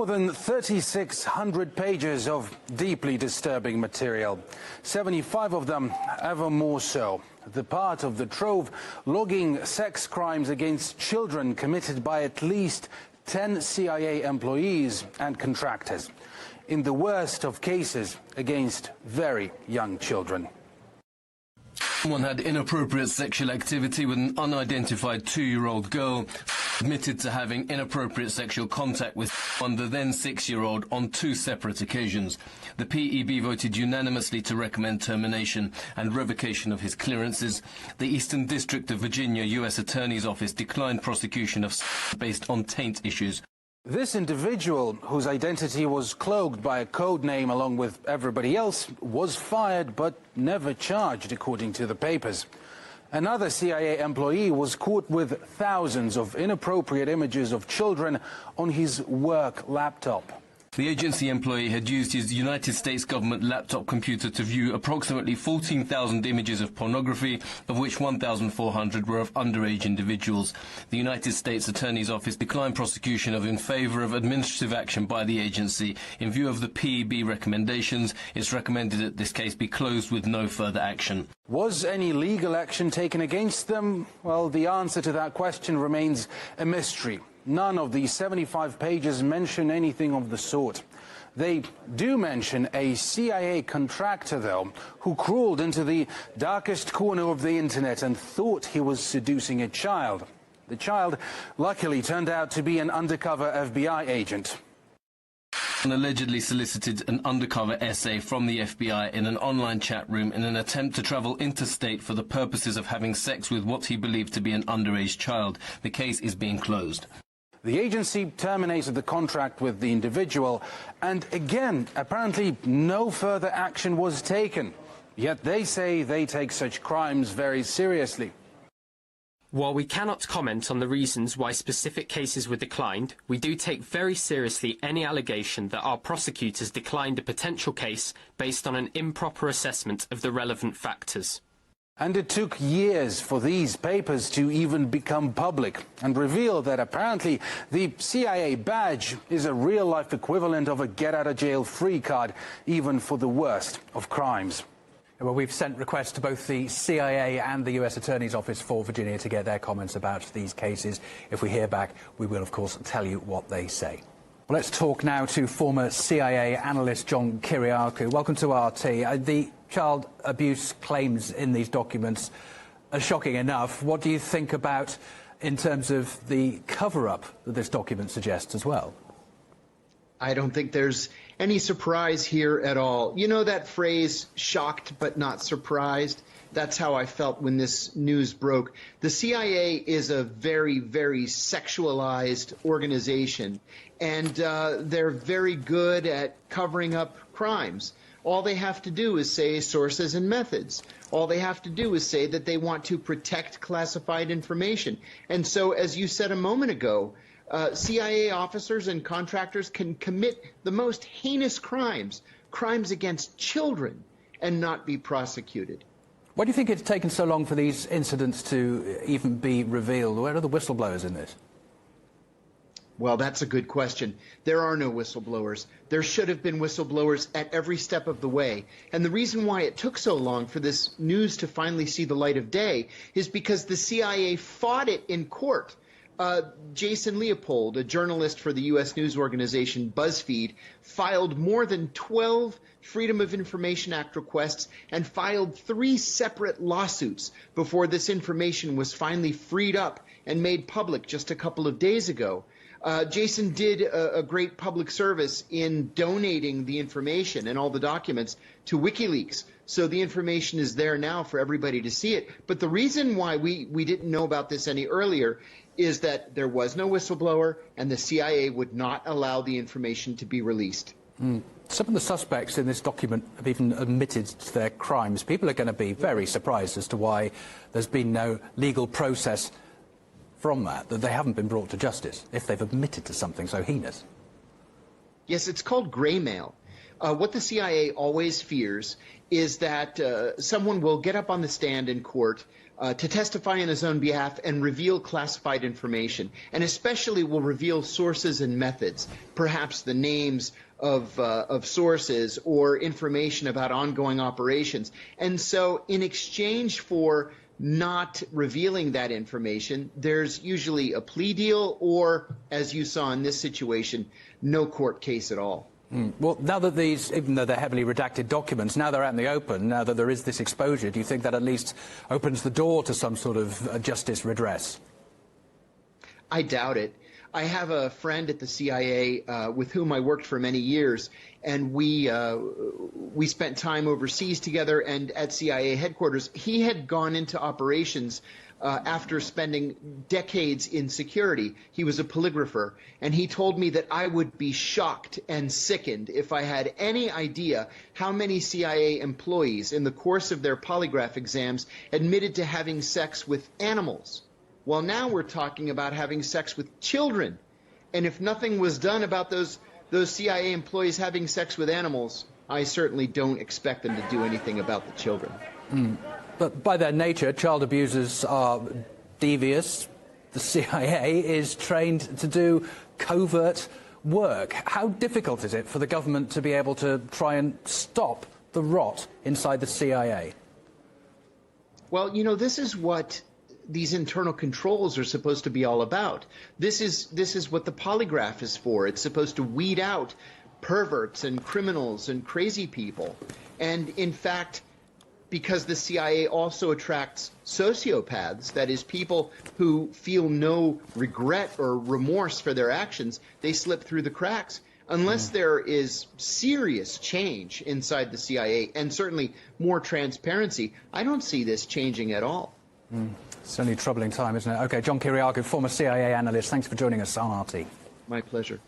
More than 3,600 pages of deeply disturbing material, 75 of them ever more so. The part of the trove logging sex crimes against children committed by at least 10 CIA employees and contractors. In the worst of cases, against very young children. Someone had inappropriate sexual activity with an unidentified 2-year-old girl, admitted to having inappropriate sexual contact with the then 6-year-old on 2 separate occasions. The PEB voted unanimously to recommend termination and revocation of his clearances. The Eastern District of Virginia U.S. Attorney's Office declined prosecution of based on taint issues. This individual, whose identity was cloaked by a code name along with everybody else, was fired but never charged, according to the papers. Another CIA employee was caught with thousands of inappropriate images of children on his work laptop. The agency employee had used his United States government laptop computer to view approximately 14,000 images of pornography, of which 1,400 were of underage individuals. The United States Attorney's Office declined prosecution in favor of administrative action by the agency. In view of the PEB recommendations, it's recommended that this case be closed with no further action. Was any legal action taken against them? Well, the answer to that question remains a mystery. None of the 75 pages mention anything of the sort. They do mention a CIA contractor, though, who crawled into the darkest corner of the internet and thought he was seducing a child. The child luckily turned out to be an undercover FBI agent. Allegedly solicited an undercover essay from the FBI in an online chat room in an attempt to travel interstate for the purposes of having sex with what he believed to be an underage child. The case is being closed. The agency terminated the contract with the individual, and again, apparently no further action was taken. Yet they say they take such crimes very seriously. While we cannot comment on the reasons why specific cases were declined, we do take very seriously any allegation that our prosecutors declined a potential case based on an improper assessment of the relevant factors. And it took years for these papers to even become public and reveal that apparently the CIA badge is a real-life equivalent of a get-out-of-jail-free card, even for the worst of crimes. Well, we've sent requests to both the CIA and the U.S. Attorney's Office for Virginia to get their comments about these cases. If we hear back, we will, of course, tell you what they say. Well, let's talk now to former CIA analyst John Kiriakou. Welcome to RT. The child abuse claims in these documents are shocking enough. What do you think about in terms of the cover-up that this document suggests as well? I don't think there's any surprise here at all. You know that phrase, shocked but not surprised? That's how I felt when this news broke. The CIA is a very, very sexualized organization, and they're very good at covering up crimes. All they have to do is say sources and methods. All they have to do is say that they want to protect classified information. And so, as you said a moment ago, CIA officers and contractors can commit the most heinous crimes, crimes against children, and not be prosecuted. Why do you think it's taken so long for these incidents to even be revealed? Where are the whistleblowers in this? Well, that's a good question. There are no whistleblowers. There should have been whistleblowers at every step of the way. And the reason why it took so long for this news to finally see the light of day is because the CIA fought it in court. Jason Leopold, a journalist for the U.S. news organization BuzzFeed, filed more than 12 Freedom of Information Act requests and filed 3 separate lawsuits before this information was finally freed up and made public just a couple of days ago. Jason did a great public service in donating the information and all the documents to WikiLeaks. So the information is there now for everybody to see it. But the reason why we didn't know about this any earlier is that there was no whistleblower and the CIA would not allow the information to be released. Some of the suspects in this document have even admitted to their crimes. People are going to be very surprised as to why there's been no legal process from that they haven't been brought to justice if they've admitted to something so heinous. Yes, it's called gray mail. What the CIA always fears is that someone will get up on the stand in court to testify on his own behalf and reveal classified information, and especially will reveal sources and methods, perhaps the names of sources or information about ongoing operations. And so in exchange for not revealing that information, there's usually a plea deal or, as you saw in this situation, no court case at all. Well, now that these, even though they're heavily redacted documents, now they're out in the open, now that there is this exposure, do you think that at least opens the door to some sort of justice redress? I doubt it. I have a friend at the CIA with whom I worked for many years, and we spent time overseas together and at CIA headquarters. He had gone into operations after spending decades in security. He was a polygrapher, and he told me that I would be shocked and sickened if I had any idea how many CIA employees in the course of their polygraph exams admitted to having sex with animals. Well, now we're talking about having sex with children. And if nothing was done about those CIA employees having sex with animals, I certainly don't expect them to do anything about the children. But by their nature, child abusers are devious. The CIA is trained to do covert work. How difficult is it for the government to be able to try and stop the rot inside the CIA? Well, you know, this is what these internal controls are supposed to be all about. This is what the polygraph is for. It's supposed to weed out perverts and criminals and crazy people. And in fact, because the CIA also attracts sociopaths, that is, people who feel no regret or remorse for their actions, they slip through the cracks. Unless there is serious change inside the CIA, and certainly more transparency, I don't see this changing at all. Certainly a troubling time, isn't it? OK, John Kiriakou, former CIA analyst, thanks for joining us on RT. My pleasure.